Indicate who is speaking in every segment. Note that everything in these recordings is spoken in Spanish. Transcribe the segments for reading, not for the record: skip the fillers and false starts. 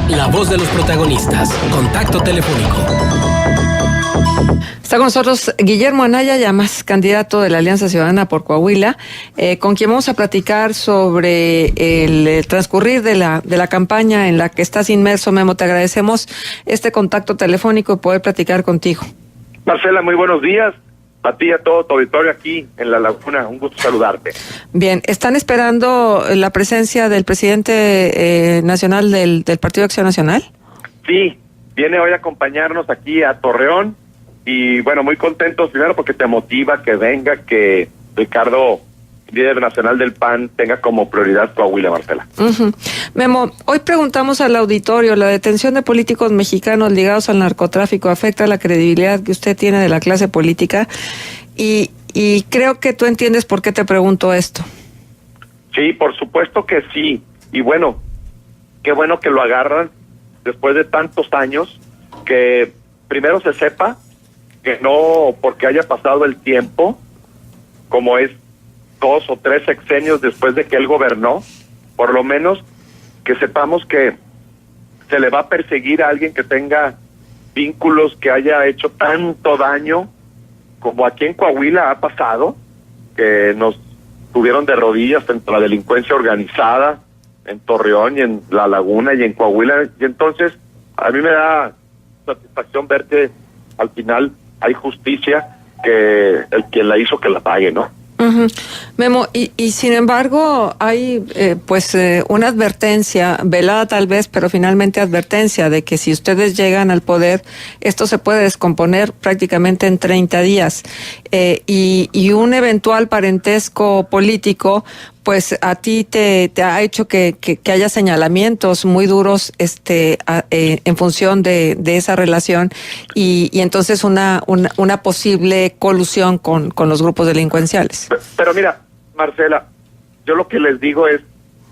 Speaker 1: La voz de los protagonistas. Contacto telefónico.
Speaker 2: Está con nosotros Guillermo Anaya Llamas, candidato de la Alianza Ciudadana por Coahuila, con quien vamos a platicar sobre el transcurrir de la campaña en la que estás inmerso. Memo, te agradecemos este contacto telefónico y poder platicar contigo.
Speaker 3: Marcela, muy buenos días. A ti y a todo tu auditorio aquí en La Laguna. Un gusto saludarte.
Speaker 2: Bien, ¿están esperando la presencia del presidente nacional del Partido Acción Nacional?
Speaker 3: Sí, viene hoy a acompañarnos aquí a Torreón. Y bueno, muy contentos primero porque te motiva que venga, que Ricardo, líder nacional del PAN, tenga como prioridad Coahuila, Marcela.
Speaker 2: Memo, hoy preguntamos al auditorio, ¿la detención de políticos mexicanos ligados al narcotráfico afecta la credibilidad que usted tiene de la clase política? Y creo que tú entiendes por qué te pregunto esto.
Speaker 3: Sí, por supuesto que sí. Y bueno, qué bueno que lo agarran después de tantos años, que primero se sepa que no porque haya pasado el tiempo, como es 2 o 3 sexenios después de que él gobernó, por lo menos que sepamos que se le va a perseguir a alguien que tenga vínculos, que haya hecho tanto daño como aquí en Coahuila ha pasado, que nos tuvieron de rodillas frente a la delincuencia organizada en Torreón y en La Laguna y en Coahuila. Y entonces a mí me da satisfacción ver que al final hay justicia, que el quien la hizo que la pague, ¿no?
Speaker 2: Memo, y sin embargo hay una advertencia, velada tal vez, pero finalmente advertencia de que si ustedes llegan al poder, esto se puede descomponer prácticamente en 30 días. Y un eventual parentesco político, pues a ti te ha hecho que haya señalamientos muy duros en función de esa relación y entonces una posible colusión con los grupos delincuenciales.
Speaker 3: Pero mira, Marcela, yo lo que les digo es,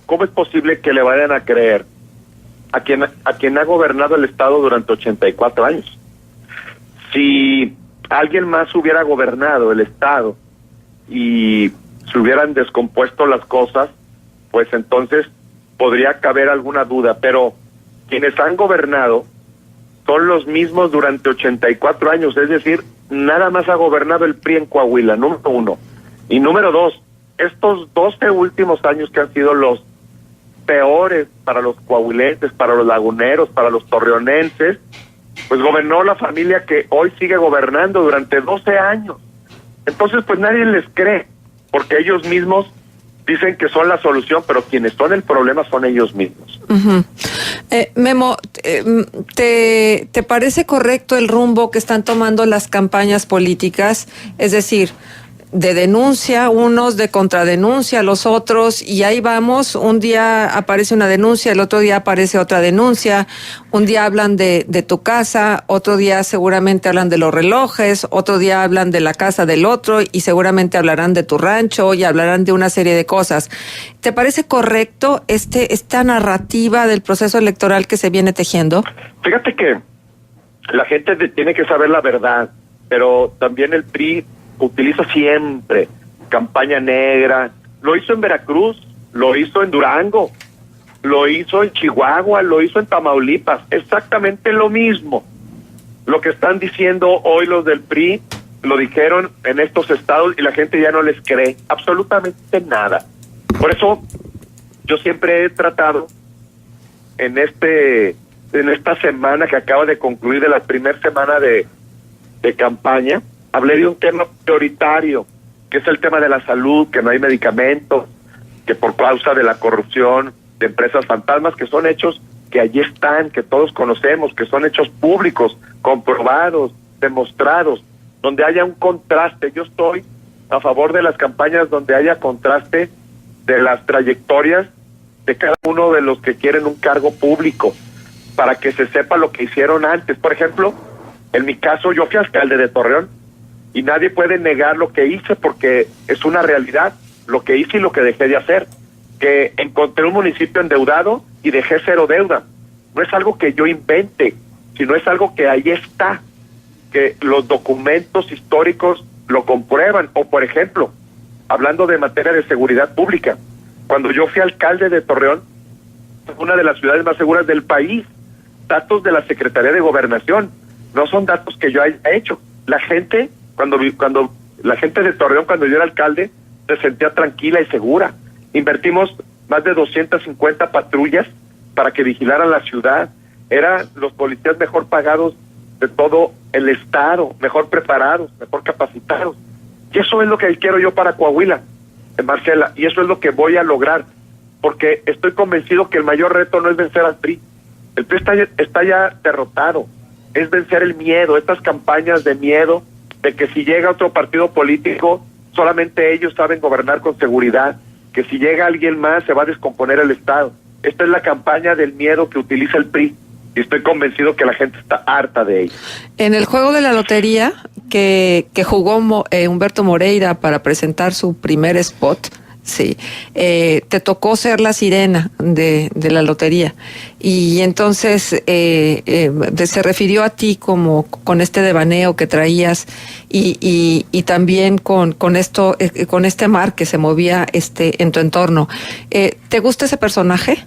Speaker 3: ¿cómo es posible que le vayan a creer a quien ha gobernado el Estado durante 84 años? Si alguien más hubiera gobernado el Estado y se hubieran descompuesto las cosas, pues entonces podría caber alguna duda, pero quienes han gobernado son los mismos durante 84 años, es decir, nada más ha gobernado el PRI en Coahuila, número 1. Y número 2, estos 12 últimos años que han sido los peores para los coahuilenses, para los laguneros, para los torreonenses, pues gobernó la familia que hoy sigue gobernando durante 12 años. Entonces, pues nadie les cree, porque ellos mismos dicen que son la solución, pero quienes son el problema son ellos mismos.
Speaker 2: Memo, ¿te parece correcto el rumbo que están tomando las campañas políticas? Es decir, de denuncia unos, de contradenuncia los otros, y ahí vamos, un día aparece una denuncia, el otro día aparece otra denuncia, un día hablan de tu casa, otro día seguramente hablan de los relojes, otro día hablan de la casa del otro y seguramente hablarán de tu rancho y hablarán de una serie de cosas. ¿Te parece correcto esta narrativa del proceso electoral que se viene tejiendo?
Speaker 3: Fíjate que la gente tiene que saber la verdad, pero también el PRI utiliza siempre campaña negra. Lo hizo en Veracruz, lo hizo en Durango, lo hizo en Chihuahua, lo hizo en Tamaulipas, exactamente lo mismo. Lo que están diciendo hoy los del PRI, lo dijeron en estos estados y la gente ya no les cree absolutamente nada. Por eso yo siempre he tratado en esta semana que acaba de concluir, de la primera semana de campaña, hablé de un tema prioritario, que es el tema de la salud, que no hay medicamentos, que por causa de la corrupción de empresas fantasmas, que son hechos que allí están, que todos conocemos, que son hechos públicos, comprobados, demostrados, donde haya un contraste. Yo estoy a favor de las campañas donde haya contraste de las trayectorias de cada uno de los que quieren un cargo público, para que se sepa lo que hicieron antes. Por ejemplo, en mi caso, yo fui alcalde de Torreón, y nadie puede negar lo que hice porque es una realidad, lo que hice y lo que dejé de hacer. Que encontré un municipio endeudado y dejé 0 deuda. No es algo que yo invente, sino es algo que ahí está, que los documentos históricos lo comprueban. O por ejemplo, hablando de materia de seguridad pública, cuando yo fui alcalde de Torreón, una de las ciudades más seguras del país, datos de la Secretaría de Gobernación, no son datos que yo haya hecho. La gente, cuando la gente de Torreón, cuando yo era alcalde, se sentía tranquila y segura. Invertimos más de 250 patrullas para que vigilaran la ciudad. Eran los policías mejor pagados de todo el estado, mejor preparados, mejor capacitados. Y eso es lo que quiero yo para Coahuila, Marcela, y eso es lo que voy a lograr, porque estoy convencido que el mayor reto no es vencer al PRI. El PRI está ya derrotado, es vencer el miedo, estas campañas de miedo, de que si llega otro partido político, solamente ellos saben gobernar con seguridad, que si llega alguien más se va a descomponer el Estado. Esta es la campaña del miedo que utiliza el PRI, y estoy convencido que la gente está harta de ello.
Speaker 2: En el juego de la lotería que jugó Humberto Moreira para presentar su primer spot, sí, te tocó ser la sirena de la lotería, y entonces se refirió a ti como con este devaneo que traías y también con esto, con este mar que se movía en tu entorno. ¿Te gusta ese personaje?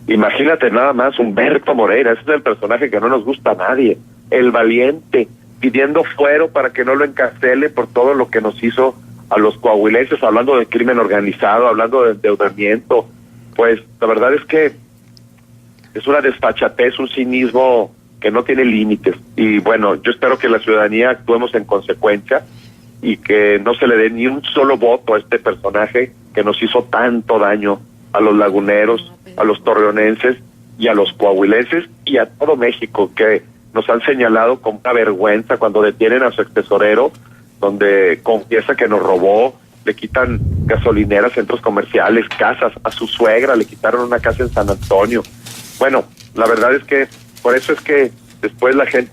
Speaker 3: Imagínate nada más, Humberto Moreira, ese es el personaje que no nos gusta a nadie, el valiente, pidiendo fuero para que no lo encarcele por todo lo que nos hizo a los coahuilenses, hablando de crimen organizado, hablando de endeudamiento. Pues la verdad es que es una desfachatez, un cinismo que no tiene límites. Y bueno, yo espero que la ciudadanía actuemos en consecuencia y que no se le dé ni un solo voto a este personaje que nos hizo tanto daño a los laguneros, a los torreonenses y a los coahuilenses y a todo México, que nos han señalado como una vergüenza cuando detienen a su extesorero, donde confiesa que nos robó, le quitan gasolineras, centros comerciales, casas, a su suegra le quitaron una casa en San Antonio. Bueno, la verdad es que por eso es que después la gente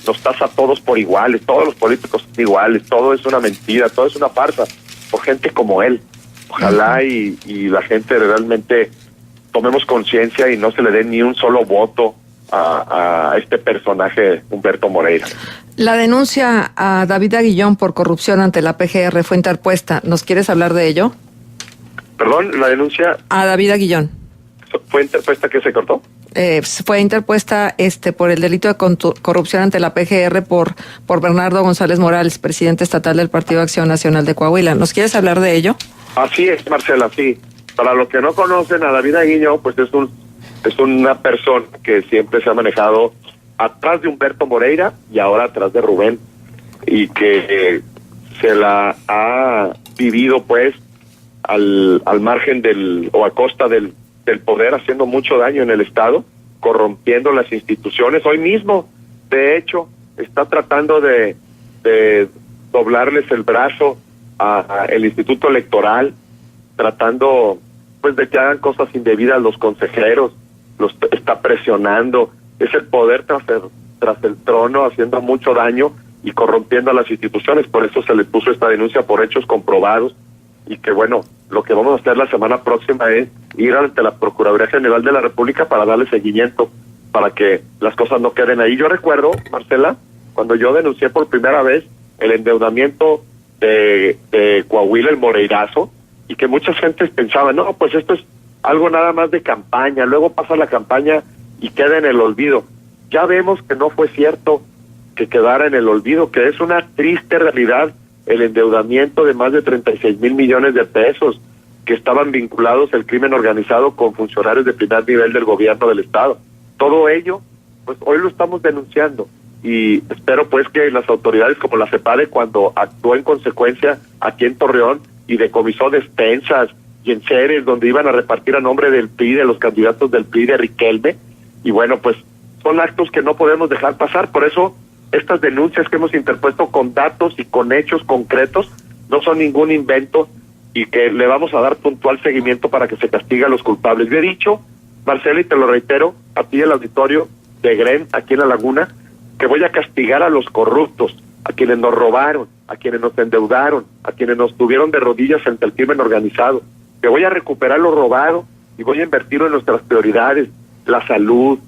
Speaker 3: nos tasa a todos por iguales, todos los políticos son iguales, todo es una mentira, todo es una farsa, por gente como él. Ojalá y la gente realmente tomemos conciencia y no se le dé ni un solo voto a este personaje, Humberto Moreira.
Speaker 2: La denuncia a David Aguillón por corrupción ante la PGR fue interpuesta. ¿Nos quieres hablar de ello?
Speaker 3: Perdón, la denuncia...
Speaker 2: A David Aguillón.
Speaker 3: ¿Fue interpuesta que se cortó?
Speaker 2: Fue interpuesta por el delito de corrupción ante la PGR por Bernardo González Morales, presidente estatal del Partido Acción Nacional de Coahuila. ¿Nos quieres hablar de ello?
Speaker 3: Así es, Marcela, sí. Para los que no conocen a David Aguillón, pues es una persona que siempre se ha manejado atrás de Humberto Moreira y ahora atrás de Rubén, y que se la ha vivido pues al margen o a costa del poder, haciendo mucho daño en el Estado, corrompiendo las instituciones. Hoy mismo, de hecho, está tratando de doblarles el brazo a el Instituto Electoral, tratando pues de que hagan cosas indebidas los consejeros, los está presionando. Es el poder tras el trono, haciendo mucho daño y corrompiendo a las instituciones. Por eso se le puso esta denuncia por hechos comprobados, y que bueno, lo que vamos a hacer la semana próxima es ir ante la Procuraduría General de la República para darle seguimiento, para que las cosas no queden ahí. Yo recuerdo, Marcela, cuando yo denuncié por primera vez el endeudamiento de Coahuila, el Moreirazo, y que muchas gentes pensaban, no, pues esto es algo nada más de campaña, luego pasa la campaña y queda en el olvido. Ya vemos que no fue cierto que quedara en el olvido, que es una triste realidad el endeudamiento de más de 36 mil millones de pesos que estaban vinculados al crimen organizado con funcionarios de primer nivel del gobierno del Estado. Todo ello, pues hoy lo estamos denunciando, y espero pues que las autoridades como la CEPADE, cuando actuó en consecuencia aquí en Torreón y decomisó despensas y enseres donde iban a repartir a nombre del PRI, de los candidatos del PRI, de Riquelme, y bueno, pues son actos que no podemos dejar pasar. Por eso estas denuncias que hemos interpuesto con datos y con hechos concretos no son ningún invento, y que le vamos a dar puntual seguimiento para que se castigue a los culpables. Yo he dicho, Marcela, y te lo reitero a ti, el auditorio de GREN aquí en La Laguna, que voy a castigar a los corruptos, a quienes nos robaron, a quienes nos endeudaron, a quienes nos tuvieron de rodillas frente al crimen organizado, que voy a recuperar lo robado y voy a invertirlo en nuestras prioridades: la salud,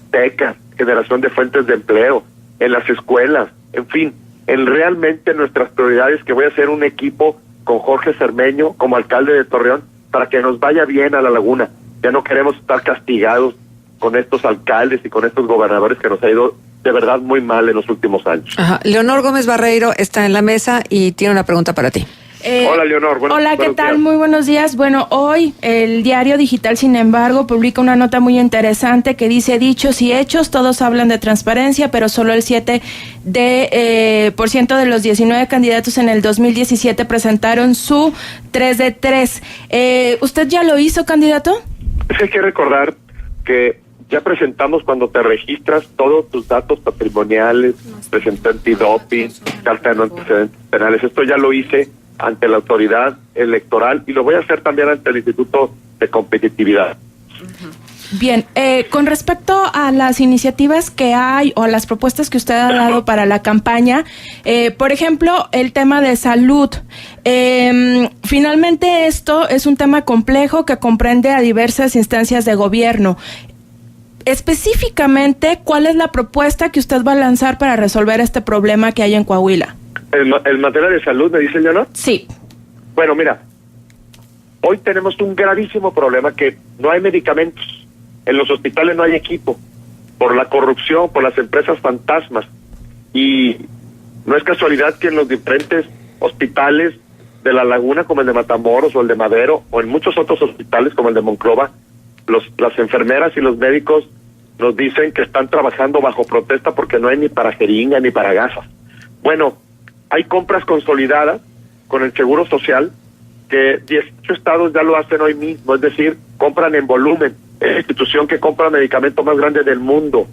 Speaker 3: becas, generación de fuentes de empleo, en las escuelas, en fin, en realmente nuestras prioridades, que voy a hacer un equipo con Jorge Cermeño como alcalde de Torreón para que nos vaya bien a La Laguna. Ya no queremos estar castigados con estos alcaldes y con estos gobernadores que nos ha ido de verdad muy mal en los últimos años.
Speaker 2: Ajá. Leonor Gómez Barreiro está en la mesa y tiene una pregunta para ti.
Speaker 3: Hola, Leonor.
Speaker 4: Hola, ¿qué tal?
Speaker 3: días.
Speaker 4: Muy buenos días. Bueno, hoy el Diario Digital, sin embargo, publica una nota muy interesante que dice: dichos y hechos, todos hablan de transparencia, pero solo el 7% de los 19 candidatos en el 2017 presentaron su 3 de 3. ¿Usted ya lo hizo, candidato?
Speaker 3: Hay que recordar que ya presentamos, cuando te registras, todos tus datos patrimoniales, presenté antidoping, carta de no antecedentes penales. Esto ya lo hice ante la autoridad electoral y lo voy a hacer también ante el Instituto de Competitividad.
Speaker 4: Bien, con respecto a las iniciativas que hay o a las propuestas que usted ha dado para la campaña, por ejemplo, el tema de salud. Finalmente esto es un tema complejo que comprende a diversas instancias de gobierno. Específicamente, ¿cuál es la propuesta que usted va a lanzar para resolver este problema que hay en Coahuila?
Speaker 3: ¿En materia de salud, me dice Leonor?
Speaker 4: Sí.
Speaker 3: Bueno, mira, hoy tenemos un gravísimo problema, que no hay medicamentos. En los hospitales no hay equipo, por la corrupción, por las empresas fantasmas. Y no es casualidad que en los diferentes hospitales de La Laguna, como el de Matamoros o el de Madero, o en muchos otros hospitales como el de Monclova, las enfermeras y los médicos nos dicen que están trabajando bajo protesta porque no hay ni para jeringa ni para gasas. Bueno, hay compras consolidadas con el Seguro Social, que 18 estados ya lo hacen hoy mismo, es decir, compran en volumen. Es la institución que compra el medicamento más grande del mundo,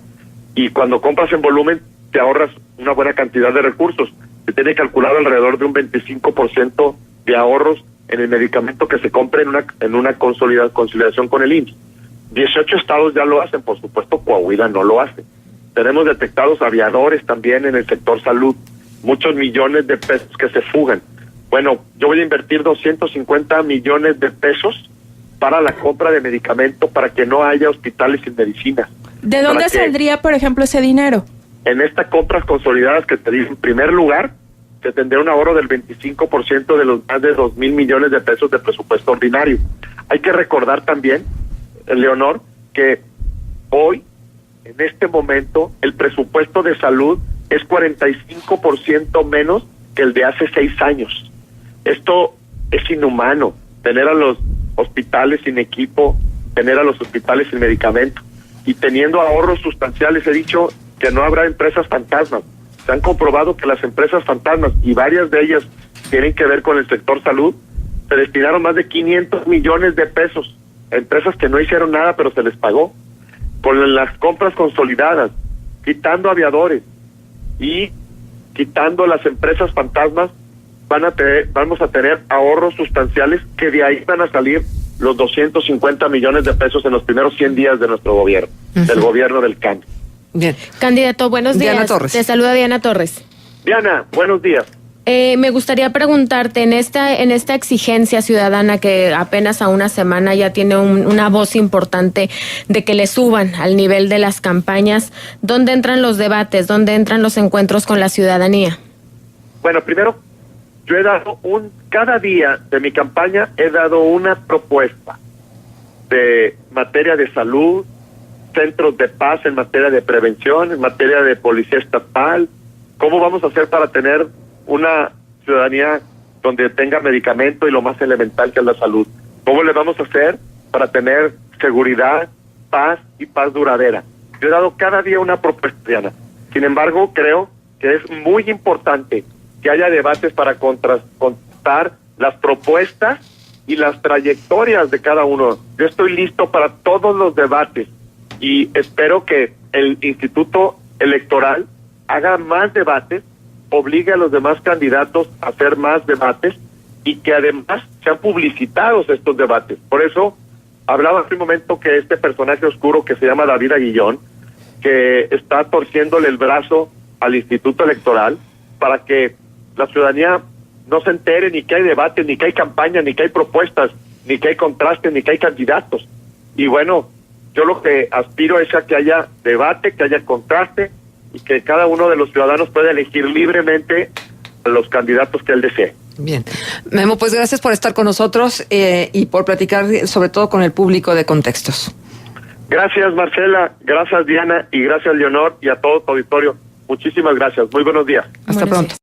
Speaker 3: y cuando compras en volumen te ahorras una buena cantidad de recursos. Se tiene calculado alrededor de un 25% de ahorros en el medicamento que se compre en una consolidación con el IMSS. 18 estados ya lo hacen, por supuesto Coahuila no lo hace. Tenemos detectados aviadores también en el sector salud, muchos millones de pesos que se fugan. Bueno, yo voy a invertir 250 millones de pesos para la compra de medicamento, para que no haya hospitales sin medicinas.
Speaker 4: ¿De dónde saldría, por ejemplo, ese dinero?
Speaker 3: En estas compras consolidadas que te dije, en primer lugar, se tendría un ahorro del 25% de los más de 2,000 millones de pesos de presupuesto ordinario. Hay que recordar también, Leonor, que hoy, en este momento, el presupuesto de salud es 45% menos que el de hace 6 años. Esto es inhumano, tener a los hospitales sin equipo, tener a los hospitales sin medicamento, y teniendo ahorros sustanciales. He dicho que no habrá empresas fantasmas. Se han comprobado que las empresas fantasmas, y varias de ellas tienen que ver con el sector salud, se destinaron más de 500 millones de pesos a empresas que no hicieron nada, pero se les pagó. Con las compras consolidadas, quitando aviadores y quitando las empresas fantasmas, vamos a tener ahorros sustanciales, que de ahí van a salir los 250 millones de pesos en los primeros 100 días de nuestro gobierno, del gobierno del cambio.
Speaker 2: Bien.
Speaker 5: Candidato, buenos días.
Speaker 2: Diana Torres.
Speaker 5: Te saluda Diana Torres.
Speaker 3: Diana, buenos días.
Speaker 5: Me gustaría preguntarte, en esta exigencia ciudadana que apenas a una semana ya tiene una voz importante de que le suban al nivel de las campañas, ¿dónde entran los debates? ¿Dónde entran los encuentros con la ciudadanía?
Speaker 3: Bueno, primero, yo he dado cada día de mi campaña he dado una propuesta de materia de salud, centros de paz en materia de prevención, en materia de policía estatal. ¿Cómo vamos a hacer para tener una ciudadanía donde tenga medicamento y lo más elemental, que es la salud? ¿Cómo le vamos a hacer para tener seguridad, paz y paz duradera? Yo he dado cada día una propuesta, Diana. Sin embargo, creo que es muy importante que haya debates para contrastar las propuestas y las trayectorias de cada uno. Yo estoy listo para todos los debates y espero que el Instituto Electoral haga más debates, obligue a los demás candidatos a hacer más debates, y que además sean publicitados estos debates. Por eso hablaba hace un momento que este personaje oscuro que se llama David Aguillón, que está torciéndole el brazo al Instituto Electoral para que la ciudadanía no se entere ni que hay debate, ni que hay campaña, ni que hay propuestas, ni que hay contrastes, ni que hay candidatos. Y bueno, yo lo que aspiro es a que haya debate, que haya contraste, y que cada uno de los ciudadanos pueda elegir libremente a los candidatos que él desee.
Speaker 2: Bien. Memo, pues gracias por estar con nosotros y por platicar sobre todo con el público de Contextos.
Speaker 3: Gracias, Marcela, gracias, Diana, y gracias, Leonor, y a todo tu auditorio. Muchísimas gracias. Muy buenos días.
Speaker 2: Hasta
Speaker 5: Buenos
Speaker 2: pronto.
Speaker 5: días.